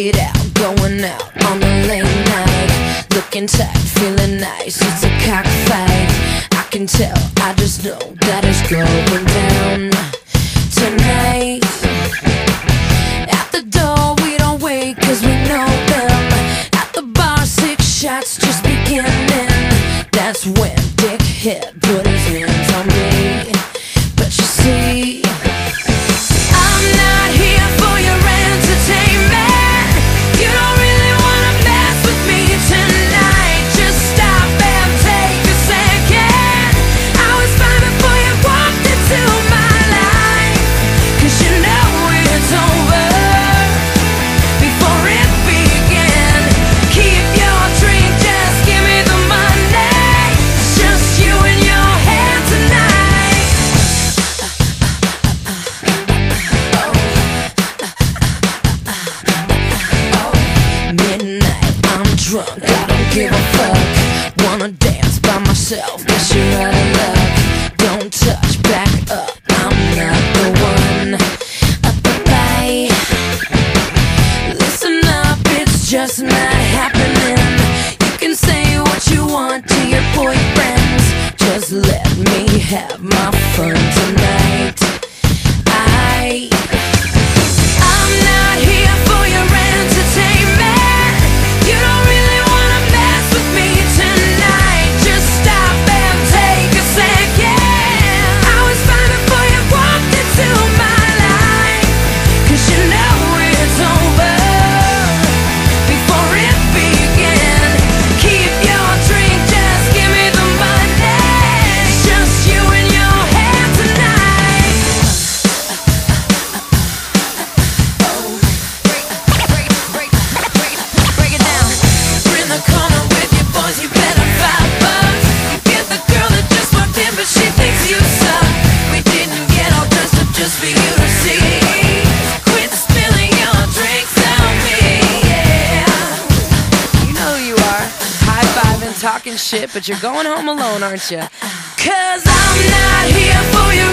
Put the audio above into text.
it out, going out on the late night, looking tight, feeling nice. It's a cockfight, I can tell, I just know that it's going down tonight. At the door we don't wait, cause we know them. At the bar 6 shots just beginning. That's when Dickhead put his hands on me. But you see, I'm not here for your entertainment. You don't really wanna mess with me tonight. Just stop and take a second. I was fine before you walked into my life, cause you know it's over before it began. Keep your drink, just give me the money. It's just you and your hand tonight. Midnight, I'm drunk, I don't give a fuck. Wanna dance by myself, guess you're out of luck. Don't touch, back up, I'm not the one. Bye. Listen up, it's just not happening. You can say what you want to your boyfriends, just let me have my fun tonight. I'm not here for your entertainment. You don't really wanna mess with me tonight. Just stop and take a second. I was fine before you walked into my life, cause you know it's over before it began. Keep your drink, just give me the money. It's just you and your hand tonight. Break it down. We're in the corner with your boys, you better fight bucks. You get the girl that just walked in, but she thinks you suck. We didn't get all dressed up just for you to see. Quit spilling your drinks on me, yeah. You know who you are, high-fiving, talking shit, but you're going home alone, aren't you? Cause I'm not here for your